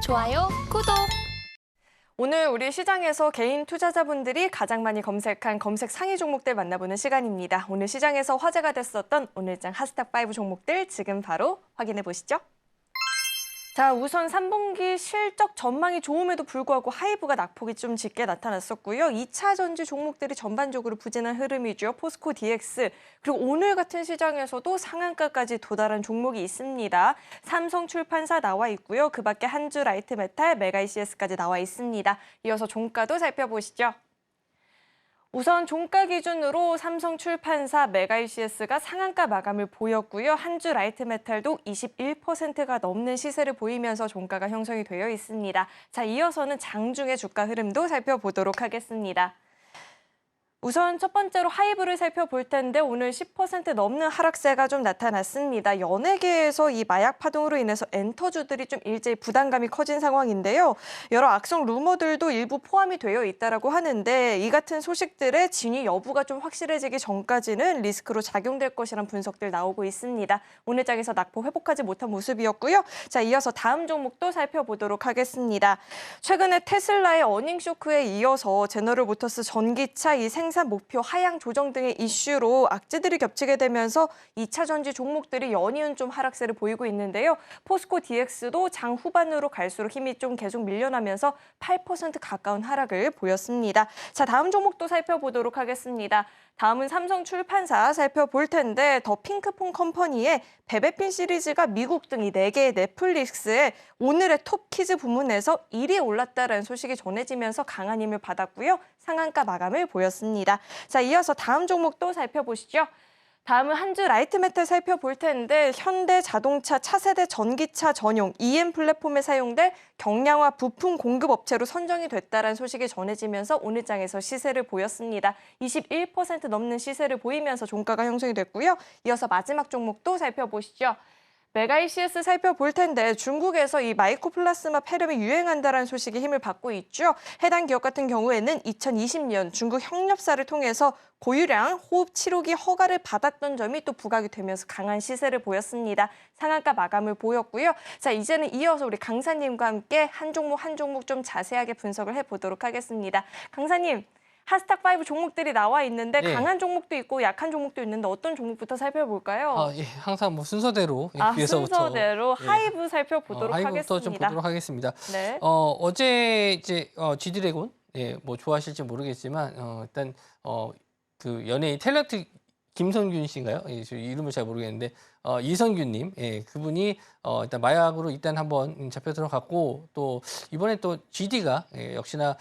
좋아요, 구독! 오늘 우리 시장에서 개인 투자자분들이 가장 많이 검색한 검색 상위 종목들 만나보는 시간입니다. 오늘 시장에서 화제가 됐었던 오늘장 핫스탁5 종목들 지금 바로 확인해 보시죠. 자, 우선 3분기 실적 전망이 좋음에도 불구하고 하이브가 낙폭이 좀 짙게 나타났었고요. 2차 전지 종목들이 전반적으로 부진한 흐름이죠. 포스코 DX, 그리고 오늘 같은 시장에서도 상한가까지 도달한 종목이 있습니다. 삼성출판사 나와 있고요. 그 밖에 한주라이트메탈, 메가이시에스까지 나와 있습니다. 이어서 종가도 살펴보시죠. 우선 종가 기준으로 삼성출판사, 메가이시에스가 상한가 마감을 보였고요. 한주라이트메탈도 21%가 넘는 시세를 보이면서 종가가 형성이 되어 있습니다. 자, 이어서는 장중의 주가 흐름도 살펴보도록 하겠습니다. 우선 첫 번째로 하이브를 살펴볼 텐데 오늘 10% 넘는 하락세가 좀 나타났습니다. 연예계에서 이 마약 파동으로 인해서 엔터주들이 좀 일제히 부담감이 커진 상황인데요. 여러 악성 루머들도 일부 포함이 되어 있다라고 하는데 이 같은 소식들의 진위 여부가 좀 확실해지기 전까지는 리스크로 작용될 것이란 분석들 나오고 있습니다. 오늘 장에서 낙폭 회복하지 못한 모습이었고요. 자, 이어서 다음 종목도 살펴보도록 하겠습니다. 최근에 테슬라의 어닝 쇼크에 이어서 제너럴모터스 전기차 이 생산 목표 하향 조정 등의 이슈로 악재들이 겹치게 되면서 2차 전지 종목들이 연이은 좀 하락세를 보이고 있는데요. 포스코 DX도 장 후반으로 갈수록 힘이 좀 계속 밀려나면서 8% 가까운 하락을 보였습니다. 자, 다음 종목도 살펴보도록 하겠습니다. 다음은 삼성출판사 살펴볼 텐데 더 핑크퐁 컴퍼니의 베베핀 시리즈가 미국 등 이 4개의 넷플릭스의 오늘의 톱 키즈 부문에서 1위에 올랐다는 소식이 전해지면서 강한 힘을 받았고요. 상한가 마감을 보였습니다. 자, 이어서 다음 종목도 살펴보시죠. 다음은 한주라이트메탈 살펴볼 텐데 현대자동차 차세대 전기차 전용 EM 플랫폼에 사용될 경량화 부품 공급 업체로 선정이 됐다는 소식이 전해지면서 오늘 장에서 시세를 보였습니다. 21% 넘는 시세를 보이면서 종가가 형성이 됐고요. 이어서 마지막 종목도 살펴보시죠. 메가이시에스 살펴볼 텐데 중국에서 이 마이코플라스마 폐렴이 유행한다는 소식이 힘을 받고 있죠. 해당 기업 같은 경우에는 2020년 중국 협력사를 통해서 고유량 호흡 치료기 허가를 받았던 점이 또 부각이 되면서 강한 시세를 보였습니다. 상한가 마감을 보였고요. 자, 이제는 이어서 우리 강사님과 함께 한 종목 좀 자세하게 분석을 해보도록 하겠습니다. 강사님, 핫스탁5 종목들이 나와 있는데 네. 강한 종목도 있고 약한 종목도 있는데 어떤 종목부터 살펴볼까요? 예, 항상 뭐 순서대로 위에서부터 순서대로 하이브 살펴보도록 하이브부터 좀 하겠습니다. 보도록 하겠습니다. 네. 어제 이제 G드래곤 뭐 좋아하실지 모르겠지만 일단 그 연예인 탤런트 김성균 씨인가요? 저 이름을 잘 모르겠는데 이성균님, 그분이 일단 마약으로 일단 한번 잡혀 들어갔고 또 이번에 또 GD가 역시나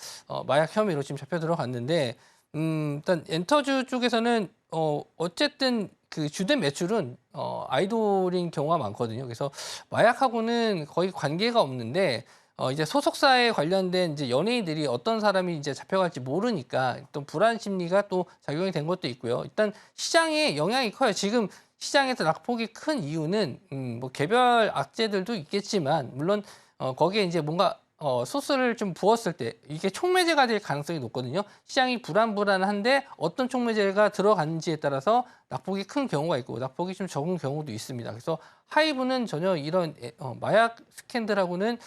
마약 혐의로 지금 잡혀 들어갔는데 일단 엔터주 쪽에서는 어쨌든 그 주된 매출은 아이돌인 경우가 많거든요. 그래서 마약하고는 거의 관계가 없는데 이제 소속사에 관련된 이제 연예인들이 어떤 사람이 이제 잡혀갈지 모르니까 또 불안 심리가 또 작용이 된 것도 있고요. 일단 시장에 영향이 커요. 지금 시장에서 낙폭이 큰 이유는 뭐 개별 악재들도 있겠지만 물론 거기에 이제 뭔가 소스를 좀 부었을 때 이게 촉매제가 될 가능성이 높거든요. 시장이 불안한데 어떤 촉매제가 들어갔는지에 따라서 낙폭이 큰 경우가 있고 낙폭이 좀 적은 경우도 있습니다. 그래서 하이브는 전혀 이런 마약 스캔들하고는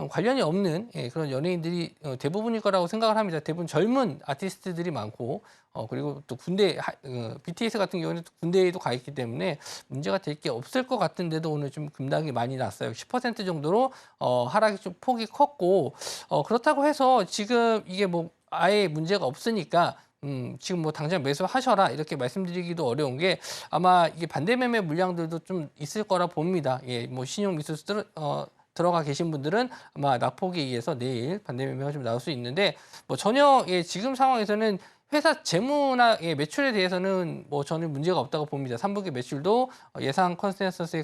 관련이 없는 그런 연예인들이 대부분일 거라고 생각을 합니다. 대부분 젊은 아티스트들이 많고 그리고 또 군대 BTS 같은 경우는 군대에도 가 있기 때문에 문제가 될 게 없을 것 같은데도 오늘 좀 급락이 많이 났어요. 10% 정도로 하락이 좀 폭이 컸고 그렇다고 해서 지금 이게 뭐 아예 문제가 없으니까 지금 뭐 당장 매수하셔라 이렇게 말씀드리기도 어려운 게 아마 이게 반대 매매 물량들도 좀 있을 거라 봅니다. 뭐 신용 미수 들어가 계신 분들은 아마 낙폭에 의해서 내일 반대 매매가 좀 나올 수 있는데 뭐 전혀 지금 상황에서는 회사 재무나 매출에 대해서는 뭐 저는 문제가 없다고 봅니다. 3분기 매출도 예상 컨센서스에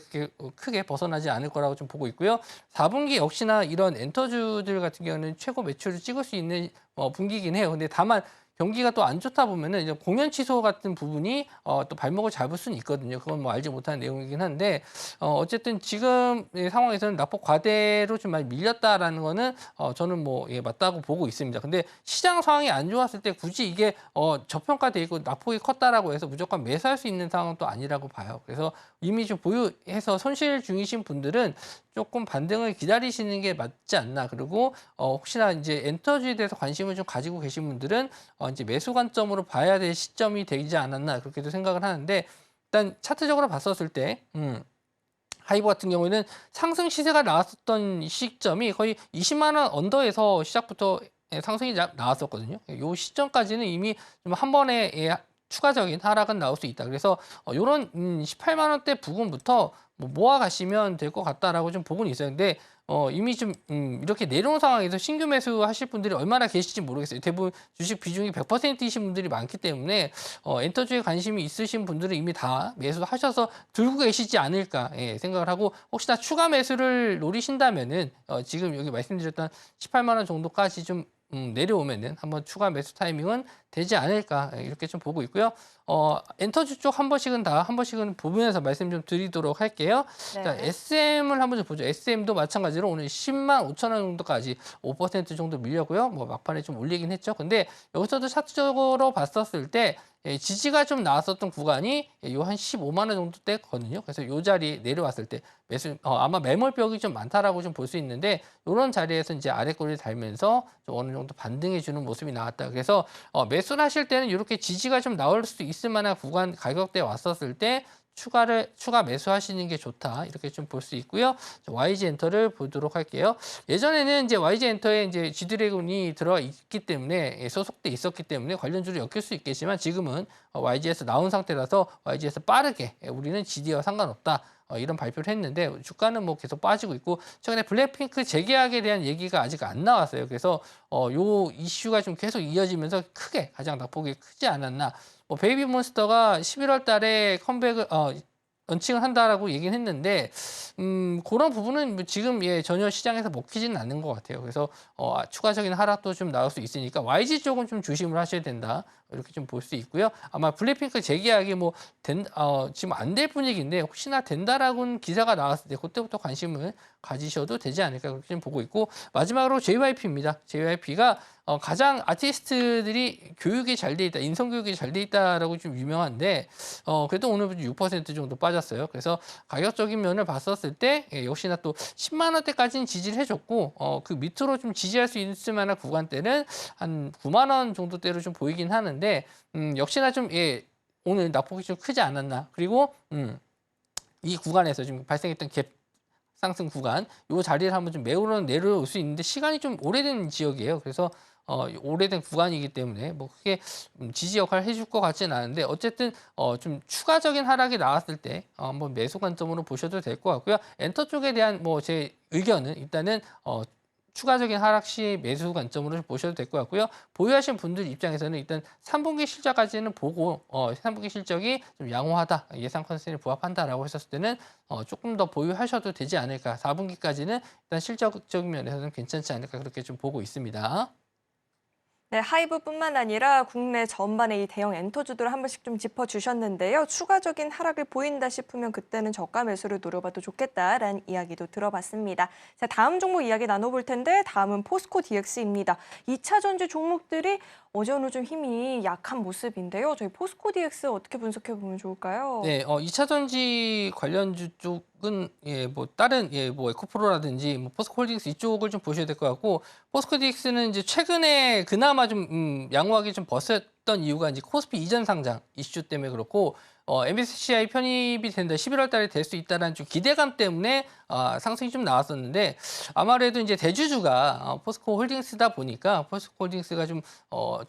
크게 벗어나지 않을 거라고 좀 보고 있고요. 4분기 역시나 이런 엔터주들 같은 경우는 최고 매출을 찍을 수 있는 분기이긴 해요. 근데 다만 경기가 또 안 좋다 보면은 이제 공연 취소 같은 부분이 또 발목을 잡을 수는 있거든요. 그건 뭐 알지 못하는 내용이긴 한데 어쨌든 지금 상황에서는 낙폭 과대로 좀 많이 밀렸다라는 거는 저는 뭐 맞다고 보고 있습니다. 근데 시장 상황이 안 좋았을 때 굳이 이게 저평가돼 있고 낙폭이 컸다라고 해서 무조건 매수할 수 있는 상황은 또 아니라고 봐요. 그래서 이미 좀 보유해서 손실 중이신 분들은 조금 반등을 기다리시는 게 맞지 않나. 그리고 혹시나 이제 엔터주에 대해서 관심을 좀 가지고 계신 분들은 이제 매수 관점으로 봐야 될 시점이 되지 않았나 그렇게도 생각을 하는데 일단 차트적으로 봤었을 때 하이브 같은 경우에는 상승 시세가 나왔었던 시점이 거의 20만 원 언더에서 시작부터 상승이 나왔었거든요. 이 시점까지는 이미 좀 한 번에 추가적인 하락은 나올 수 있다. 그래서 이런 18만 원대 부근부터 뭐 모아 가시면 될 것 같다라고 좀 보고는 있어요. 근데 이미 좀 이렇게 내려온 상황에서 신규 매수하실 분들이 얼마나 계실지 모르겠어요. 대부분 주식 비중이 100%이신 분들이 많기 때문에 엔터주에 관심이 있으신 분들은 이미 다 매수하셔서 들고 계시지 않을까 생각을 하고 혹시나 추가 매수를 노리신다면은 지금 여기 말씀드렸던 18만 원 정도까지 좀 내려오면은 한번 추가 매수 타이밍은 되지 않을까 이렇게 좀 보고 있고요. 엔터주 쪽 한 번씩은 보면서 말씀 좀 드리도록 할게요. 네. 자, SM을 한번 좀 보죠. SM도 마찬가지로 오늘 10만 5천 원 정도까지 5% 정도 밀렸고요. 뭐 막판에 좀 올리긴 했죠. 근데 여기서도 차트적으로 봤었을 때 지지가 좀 나왔었던 구간이 요 한 15만 원 정도 때거든요. 그래서 요 자리 내려왔을 때 매수 아마 매몰벽이 좀 많다라고 좀 볼 수 있는데 이런 자리에서 이제 아래꼬리를 달면서 좀 어느 정도 반등해 주는 모습이 나왔다. 그래서 매수를 하실 때는 이렇게 지지가 좀 나올 수 있을 만한 구간 가격대에 왔었을 때 추가 매수하시는 게 좋다. 이렇게 좀 볼 수 있고요. YG 엔터를 보도록 할게요. 예전에는 이제 YG 엔터에 이제 G드래곤이 들어가 있기 때문에 소속돼 있었기 때문에 관련주를 엮일 수 있겠지만 지금은 YG에서 나온 상태라서 YG에서 빠르게 우리는 GD와 상관없다. 이런 발표를 했는데 주가는 뭐 계속 빠지고 있고 최근에 블랙핑크 재계약에 대한 얘기가 아직 안 나왔어요. 그래서 요 이슈가 좀 계속 이어지면서 크게 가장 낙폭이 크지 않았나. 뭐 베이비몬스터가 11월 달에 컴백을 런칭을 한다라고 얘기는 했는데 그런 부분은 뭐 지금 전혀 시장에서 먹히지는 않는 것 같아요. 그래서 추가적인 하락도 좀 나올 수 있으니까 YG 쪽은 좀 조심을 하셔야 된다. 이렇게 좀 볼 수 있고요. 아마 블랙핑크 재계약이 뭐 지금 안 될 분위기인데 혹시나 된다라고는 기사가 나왔을 때 그때부터 관심을 가지셔도 되지 않을까 그렇게 좀 보고 있고 마지막으로 JYP입니다. JYP가 가장 아티스트들이 교육이 잘 돼 있다, 인성 교육이 잘 돼 있다라고 좀 유명한데 그래도 오늘 6% 정도 빠졌어요. 그래서 가격적인 면을 봤었을 때 역시나 또 10만 원대까지는 지지를 해줬고 그 밑으로 좀 지지할 수 있을 만한 구간대는 한 9만 원 정도대로 좀 보이긴 하는데 역시나 좀 오늘 낙폭이 좀 크지 않았나. 그리고 이 구간에서 지금 발생했던 갭 상승 구간 이 자리를 한번 좀 내려올 수 있는데 시간이 좀 오래된 지역이에요. 그래서 오래된 구간이기 때문에 뭐 크게 지지 역할을 해줄 것 같지는 않은데 어쨌든 좀 추가적인 하락이 나왔을 때 한번 매수 관점으로 보셔도 될 것 같고요. 엔터 쪽에 대한 뭐 제 의견은 일단은 추가적인 하락 시 매수 관점으로 보셔도 될 것 같고요. 보유하신 분들 입장에서는 일단 3분기 실적까지는 보고 3분기 실적이 좀 양호하다, 예상 컨센에 부합한다라고 했었을 때는 조금 더 보유하셔도 되지 않을까. 4분기까지는 일단 실적적인 면에서는 괜찮지 않을까 그렇게 좀 보고 있습니다. 네, 하이브뿐만 아니라 국내 전반의 이 대형 엔터주들을 한 번씩 좀 짚어주셨는데요. 추가적인 하락을 보인다 싶으면 그때는 저가 매수를 노려봐도 좋겠다라는 이야기도 들어봤습니다. 자, 다음 종목 이야기 나눠볼 텐데 다음은 포스코 DX입니다. 2차 전지 종목들이 어제 오늘 좀 힘이 약한 모습인데요. 저희 포스코 DX 어떻게 분석해 보면 좋을까요? 네, 2차 전지 관련주 쪽은 뭐 다른 뭐 에코프로라든지 뭐 포스코홀딩스 이쪽을 좀 보셔야 될 것 같고 포스코 DX는 이제 최근에 그나마 좀 양호하게 좀 벗었던 이유가 이제 코스피 이전 상장 이슈 때문에 그렇고 MSCI 편입이 된다 11월 달에 될 수 있다라는 좀 기대감 때문에 상승이 좀 나왔었는데 아무래도 이제 대주주가 포스코 홀딩스다 보니까 포스코 홀딩스가 좀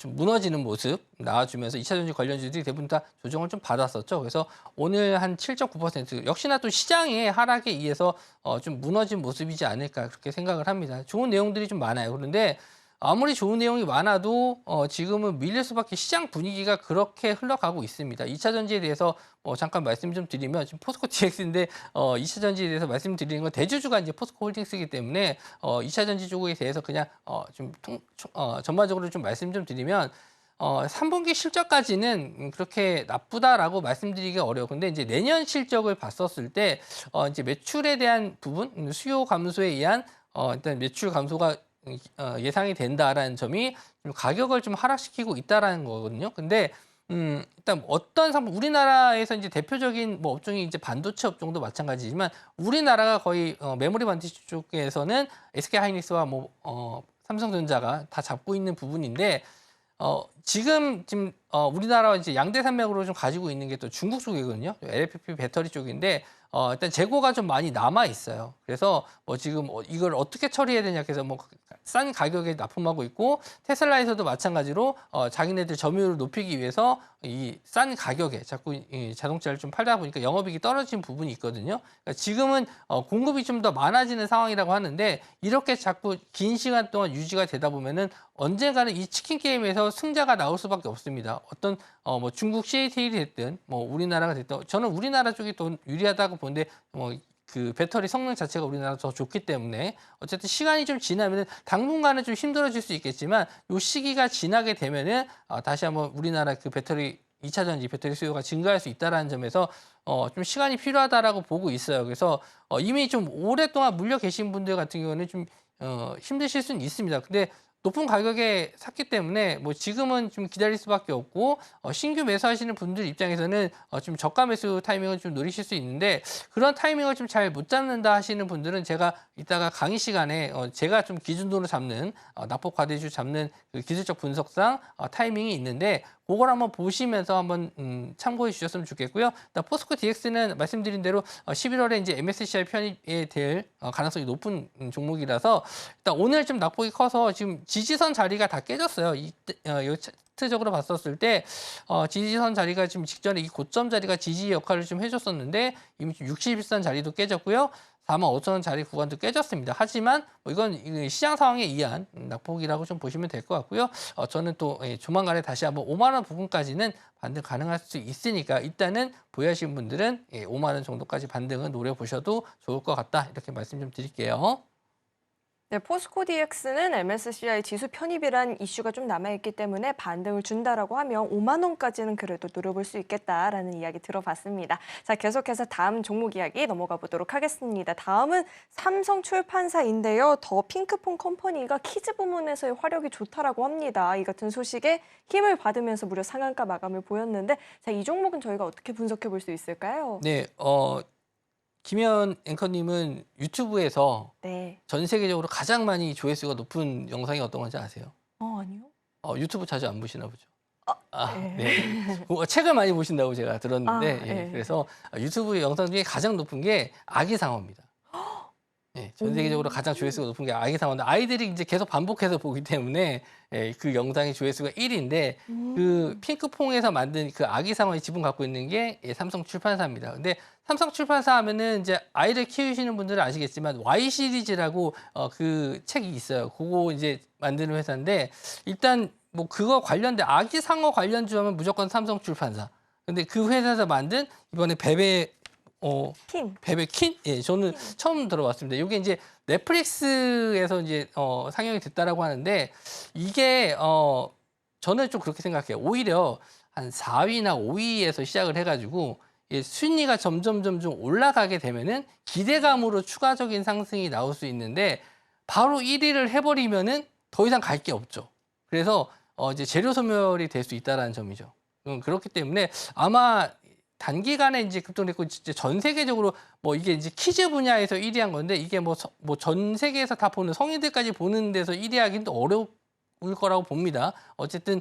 무너지는 모습 나와주면서 2차 전지 관련주들이 대부분 다 조정을 좀 받았었죠. 그래서 오늘 한 7.9% 역시나 또 시장의 하락에 의해서 좀 무너진 모습이지 않을까 그렇게 생각을 합니다. 좋은 내용들이 좀 많아요. 그런데 아무리 좋은 내용이 많아도 지금은 밀릴 수밖에 시장 분위기가 그렇게 흘러가고 있습니다. 2차 전지에 대해서 잠깐 말씀 좀 드리면 지금 포스코 DX인데 2차 전지에 대해서 말씀드리는 건 대주주가 이제 포스코 홀딩스이기 때문에 2차 전지 쪽에 대해서 그냥 좀 전반적으로 좀 말씀 좀 드리면 3분기 실적까지는 그렇게 나쁘다라고 말씀드리기가 어려워. 근데 이제 내년 실적을 봤었을 때 이제 매출에 대한 부분, 수요 감소에 의한 일단 매출 감소가 예상이 된다라는 점이 좀 가격을 좀 하락시키고 있다라는 거거든요. 근데 일단 어떤 상품, 우리나라에서 이제 대표적인 뭐 업종이 이제 반도체 업종도 마찬가지지만 우리나라가 거의 메모리 반도체 쪽에서는 SK 하이닉스와 삼성전자가 다 잡고 있는 부분인데 지금 우리나라가 이제 양대 산맥으로 좀 가지고 있는 게 또 중국 쪽이거든요. LFP 배터리 쪽인데 일단 재고가 좀 많이 남아 있어요. 그래서 지금 이걸 어떻게 처리해야 되냐 해서 싼 가격에 납품하고 있고 테슬라에서도 마찬가지로 자기네들 점유율을 높이기 위해서 이 싼 가격에 자꾸 이 자동차를 좀 팔다 보니까 영업이익이 떨어진 부분이 있거든요. 그러니까 지금은 공급이 좀 더 많아지는 상황이라고 하는데 이렇게 자꾸 긴 시간 동안 유지가 되다 보면은 언젠가는 이 치킨 게임에서 승자가 나올 수밖에 없습니다. 어떤 중국 CATL이 됐든 우리나라가 됐든 저는 우리나라 쪽이 더 유리하다고 보는데 그 배터리 성능 자체가 우리나라가 더 좋기 때문에 어쨌든 시간이 좀 지나면은 당분간은 좀 힘들어질 수 있겠지만 이 시기가 지나게 되면은 다시 한번 우리나라 그 배터리 2차 전지 배터리 수요가 증가할 수 있다라는 점에서 좀 시간이 필요하다라고 보고 있어요. 그래서 이미 좀 오랫동안 물려 계신 분들 같은 경우는 좀 힘드실 수는 있습니다. 근데 높은 가격에 샀기 때문에 지금은 좀 기다릴 수밖에 없고 신규 매수하시는 분들 입장에서는 좀 저가 매수 타이밍을 좀 노리실 수 있는데 그런 타이밍을 좀 잘 못 잡는다 하시는 분들은 제가 이따가 강의 시간에 제가 좀 기준으로 잡는 낙폭 과대주 잡는 그 기술적 분석상 타이밍이 있는데 그걸 한번 보시면서 한번 참고해 주셨으면 좋겠고요. 포스코 DX는 말씀드린 대로 11월에 이제 MSCI 편입이 될 가능성이 높은 종목이라서 일단 오늘 좀 낙폭이 커서 지금 지지선 자리가 다 깨졌어요. 이 차트적으로 봤었을 때 지지선 자리가 지금 직전에 이 고점 자리가 지지 역할을 좀 해줬었는데 이미 61선 자리도 깨졌고요. 45,000원 자리 구간도 깨졌습니다. 하지만 이건 시장 상황에 의한 낙폭이라고 좀 보시면 될 것 같고요. 저는 또 조만간에 다시 한번 5만 원 부분까지는 반등 가능할 수 있으니까 일단은 보유하신 분들은 5만 원 정도까지 반등은 노려보셔도 좋을 것 같다. 이렇게 말씀 좀 드릴게요. 네, 포스코 DX는 MSCI 지수 편입이란 이슈가 좀 남아있기 때문에 반등을 준다라고 하면 5만 원까지는 그래도 노려볼 수 있겠다라는 이야기 들어봤습니다. 자, 계속해서 다음 종목 이야기 넘어가 보도록 하겠습니다. 다음은 삼성출판사인데요. 더 핑크퐁 컴퍼니가 키즈 부문에서의 화력이 좋다라고 합니다. 이 같은 소식에 힘을 받으면서 무려 상한가 마감을 보였는데 자, 이 종목은 저희가 어떻게 분석해 볼 수 있을까요? 네, 김현 앵커님은 유튜브에서 네. 전 세계적으로 가장 많이 조회수가 높은 영상이 어떤 건지 아세요? 아니요. 유튜브 자주 안 보시나 보죠. 네. 네. 책을 많이 보신다고 제가 들었는데, 네. 그래서 유튜브 영상 중에 가장 높은 게 아기상어입니다. 네, 전 세계적으로 가장 조회수가 높은 게 아기상어인데, 아이들이 이제 계속 반복해서 보기 때문에 그 영상의 조회수가 1위인데, 그 핑크퐁에서 만든 그 아기상어의 지분 갖고 있는 게 삼성출판사입니다. 근데 삼성출판사 하면은 이제 아이를 키우시는 분들은 아시겠지만 Y 시리즈라고 그 책이 있어요. 그거 이제 만드는 회사인데 일단 그거 관련된 아기상어 관련주 하면 무조건 삼성출판사. 근데 그 회사에서 만든 이번에 베베킨? 예, 저는 처음 들어봤습니다. 이게 이제 넷플릭스에서 이제 상영이 됐다라고 하는데 이게 저는 좀 그렇게 생각해요. 오히려 한 4위나 5위에서 시작을 해가지고 순위가 점점 올라가게 되면은 기대감으로 추가적인 상승이 나올 수 있는데 바로 1위를 해버리면은 더 이상 갈 게 없죠. 그래서 이제 재료 소멸이 될 수 있다라는 점이죠. 그렇기 때문에 아마 단기간에 이제 급등했고 이제 전 세계적으로 이게 이제 키즈 분야에서 1위한 건데 이게 전 세계에서 다 보는 성인들까지 보는 데서 1위하기는 또 어려울 거라고 봅니다. 어쨌든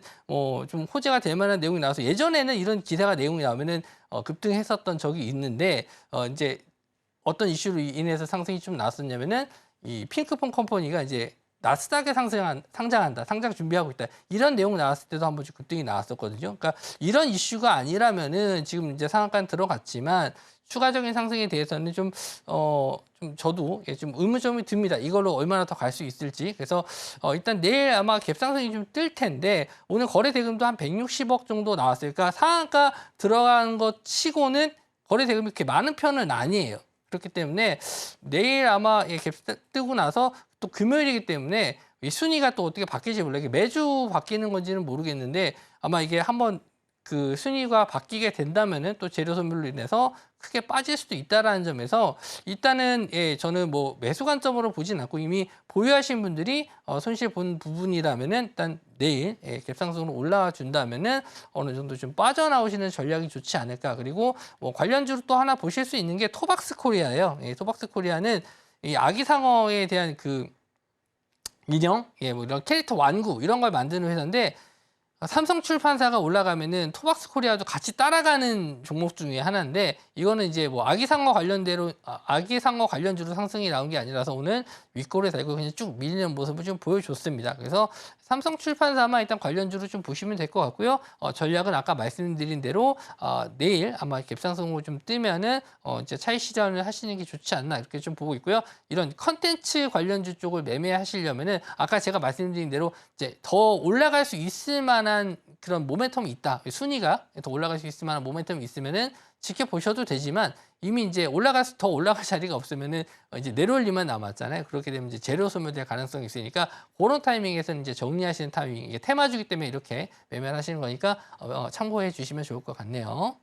좀 호재가 될 만한 내용이 나와서 예전에는 이런 기사가 내용이 나오면은 급등했었던 적이 있는데 이제 어떤 이슈로 인해서 상승이 좀 나왔었냐면은 이 핑크퐁 컴퍼니가 이제 나스닥에 상장한다, 상장 준비하고 있다. 이런 내용 나왔을 때도 한번 급등이 나왔었거든요. 그러니까 이런 이슈가 아니라면은 지금 이제 상한가는 들어갔지만 추가적인 상승에 대해서는 좀 저도 좀 의문점이 듭니다. 이걸로 얼마나 더 갈 수 있을지. 그래서 일단 내일 아마 갭상승이 좀 뜰 텐데 오늘 거래 대금도 한 160억 정도 나왔어요. 그러니까 상한가 들어간 것 치고는 거래 대금이 그렇게 많은 편은 아니에요. 그렇기 때문에 내일 아마 갭 뜨고 나서 또 금요일이기 때문에 이 순위가 또 어떻게 바뀔지 몰라요. 이게 매주 바뀌는 건지는 모르겠는데 아마 이게 한번 그 순위가 바뀌게 된다면은 또 재료 소멸로 인해서 크게 빠질 수도 있다라는 점에서 일단은 저는 매수 관점으로 보진 않고 이미 보유하신 분들이 손실 본 부분이라면은 일단 내일 갭상승으로 올라와 준다면은 어느 정도 좀 빠져나오시는 전략이 좋지 않을까. 그리고 뭐 관련주로 또 하나 보실 수 있는 게 토박스 코리아예요. 토박스 코리아는 이 아기상어에 대한 그 인형, 뭐 이런 캐릭터 완구 이런 걸 만드는 회사인데 삼성출판사가 올라가면은 토박스 코리아도 같이 따라가는 종목 중에 하나인데 이거는 이제 뭐 아기상어 관련주로 상승이 나온 게 아니라서 오늘 윗골에 달고 그냥 쭉 밀리는 모습을 좀 보여줬습니다. 그래서 삼성출판사만 일단 관련주로 좀 보시면 될 것 같고요. 전략은 아까 말씀드린 대로 내일 아마 갭상승으로 좀 뜨면은 이제 차익 실현을 하시는 게 좋지 않나 이렇게 좀 보고 있고요. 이런 컨텐츠 관련주 쪽을 매매하시려면은 아까 제가 말씀드린 대로 이제 더 올라갈 수 있을 만한 그런 모멘텀이 있다. 순위가 더 올라갈 수 있을 만한 모멘텀이 있으면은 지켜보셔도 되지만 이미 이제 더 올라갈 자리가 없으면은 이제 내려올리만 남았잖아요. 그렇게 되면 이제 재료 소멸될 가능성이 있으니까 그런 타이밍에서는 이제 정리하시는 타이밍, 이게 테마주기 때문에 이렇게 매매를 하시는 거니까 참고해 주시면 좋을 것 같네요.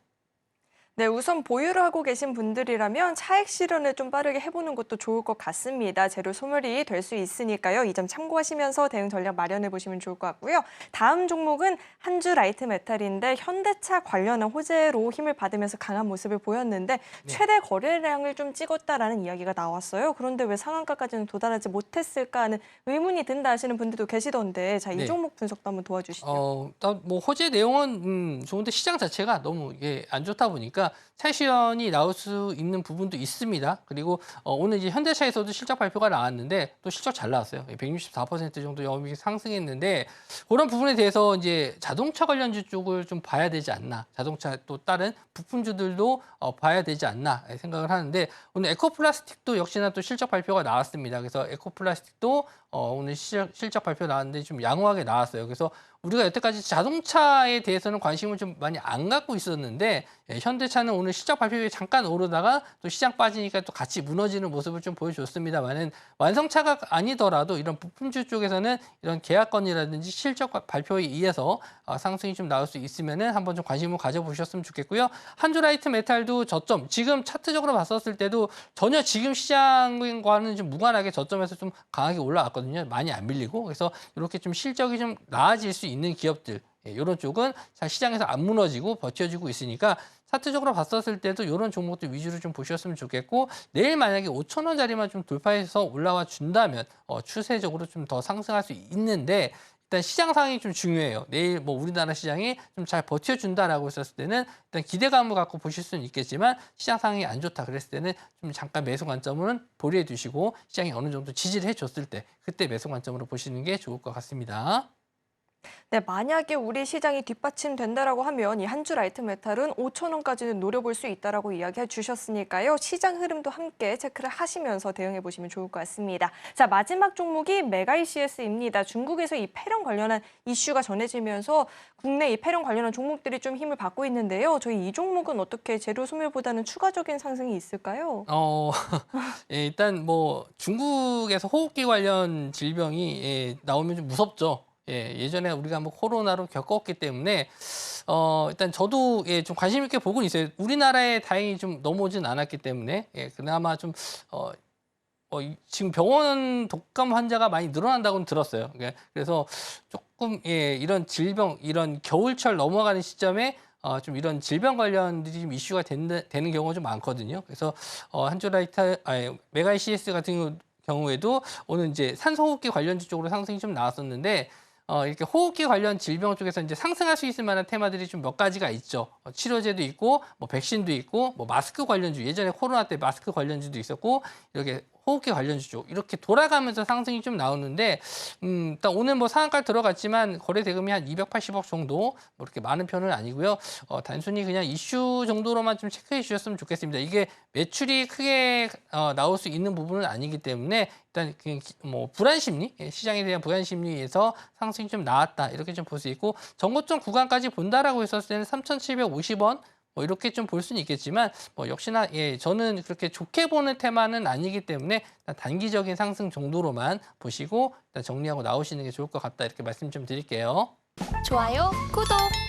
네, 우선 보유를 하고 계신 분들이라면 차익 실현을 좀 빠르게 해보는 것도 좋을 것 같습니다. 재료 소멸이 될 수 있으니까요. 이 점 참고하시면서 대응 전략 마련해 보시면 좋을 것 같고요. 다음 종목은 한주 라이트 메탈인데 현대차 관련한 호재로 힘을 받으면서 강한 모습을 보였는데 최대 거래량을 좀 찍었다라는 이야기가 나왔어요. 그런데 왜 상한가까지는 도달하지 못했을까 하는 의문이 든다 하시는 분들도 계시던데 자, 이 종목 분석도 한번 도와주시죠. 일단 뭐 호재 내용은 좋은데 시장 자체가 너무 안 좋다 보니까 차익실현이 나올 수 있는 부분도 있습니다. 그리고 오늘 이제 현대차에서도 실적 발표가 나왔는데 또 실적 잘 나왔어요. 164% 정도 영업이익이 상승했는데 그런 부분에 대해서 이제 자동차 관련주 쪽을 좀 봐야 되지 않나. 자동차 또 다른 부품주들도 봐야 되지 않나 생각을 하는데 오늘 에코플라스틱도 역시나 또 실적 발표가 나왔습니다. 그래서 에코플라스틱도 오늘 실적 발표 나왔는데 좀 양호하게 나왔어요. 그래서 우리가 여태까지 자동차에 대해서는 관심을 좀 많이 안 갖고 있었는데 현대차는 오늘 실적 발표 후에 잠깐 오르다가 또 시장 빠지니까 또 같이 무너지는 모습을 좀 보여줬습니다만은 완성차가 아니더라도 이런 부품주 쪽에서는 이런 계약건이라든지 실적 발표에 의해서 상승이 좀 나올 수 있으면은 한번 좀 관심을 가져보셨으면 좋겠고요. 한주라이트 메탈도 저점 지금 차트적으로 봤었을 때도 전혀 지금 시장과는 좀 무관하게 저점에서 좀 강하게 올라왔거든요. 많이 안 밀리고 그래서 이렇게 좀 실적이 좀 나아질 수 있는 기업들 이런 쪽은 잘 시장에서 안 무너지고 버텨주고 있으니까 차트적으로 봤었을 때도 이런 종목들 위주로 좀 보셨으면 좋겠고 내일 만약에 5,000원짜리만 좀 돌파해서 올라와 준다면 추세적으로 좀 더 상승할 수 있는데 일단 시장 상황이 좀 중요해요. 내일 뭐 우리나라 시장이 좀 잘 버텨준다라고 했었을 때는 일단 기대감을 갖고 보실 수는 있겠지만 시장 상황이 안 좋다 그랬을 때는 좀 잠깐 매수 관점은 보류해 두시고 시장이 어느 정도 지지를 해줬을 때 그때 매수 관점으로 보시는 게 좋을 것 같습니다. 네, 만약에 우리 시장이 뒷받침된다라고 하면 이 한주 라이트 메탈은 5,000원까지는 노려볼 수 있다라고 이야기해 주셨으니까요. 시장 흐름도 함께 체크를 하시면서 대응해 보시면 좋을 것 같습니다. 자, 마지막 종목이 메가이CS입니다. 중국에서 이 폐렴 관련한 이슈가 전해지면서 국내 이 폐렴 관련한 종목들이 좀 힘을 받고 있는데요. 저희 이 종목은 어떻게 재료 소멸보다는 추가적인 상승이 있을까요? 일단 뭐 중국에서 호흡기 관련 질병이 나오면 좀 무섭죠. 예전에 우리가 뭐 코로나로 겪었기 때문에 일단 저도 좀 관심 있게 보고는 있어요. 우리나라에 다행히 좀 넘어오진 않았기 때문에 그나마 좀 지금 병원 독감 환자가 많이 늘어난다고는 들었어요. 그래서 조금 이런 질병, 이런 겨울철 넘어가는 시점에 좀 이런 질병 관련들이 좀 이슈가 되는 경우가 좀 많거든요. 그래서 메가이CS 같은 경우에도 오늘 이제 산소호흡기 관련주 쪽으로 상승이 좀 나왔었는데 이렇게 호흡기 관련 질병 쪽에서 이제 상승할 수 있을 만한 테마들이 좀 몇 가지가 있죠. 치료제도 있고, 뭐 백신도 있고, 뭐 마스크 관련주, 예전에 코로나 때 마스크 관련주도 있었고, 이렇게 호흡기 관련주 쪽 이렇게 돌아가면서 상승이 좀 나오는데, 일단 오늘 뭐 상한가 들어갔지만 거래 대금이 한 280억 정도, 뭐 이렇게 많은 편은 아니고요. 단순히 그냥 이슈 정도로만 좀 체크해 주셨으면 좋겠습니다. 이게 매출이 크게 나올 수 있는 부분은 아니기 때문에 일단 그냥 뭐 불안 심리, 시장에 대한 불안 심리에서 상승이 좀 나왔다 이렇게 좀 볼 수 있고 전고점 구간까지 본다라고 했었을 때는 3,750원. 뭐 이렇게 좀 볼 수는 있겠지만 뭐 역시나 저는 그렇게 좋게 보는 테마는 아니기 때문에 단기적인 상승 정도로만 보시고 일단 정리하고 나오시는 게 좋을 것 같다 이렇게 말씀 좀 드릴게요. 좋아요, 구독!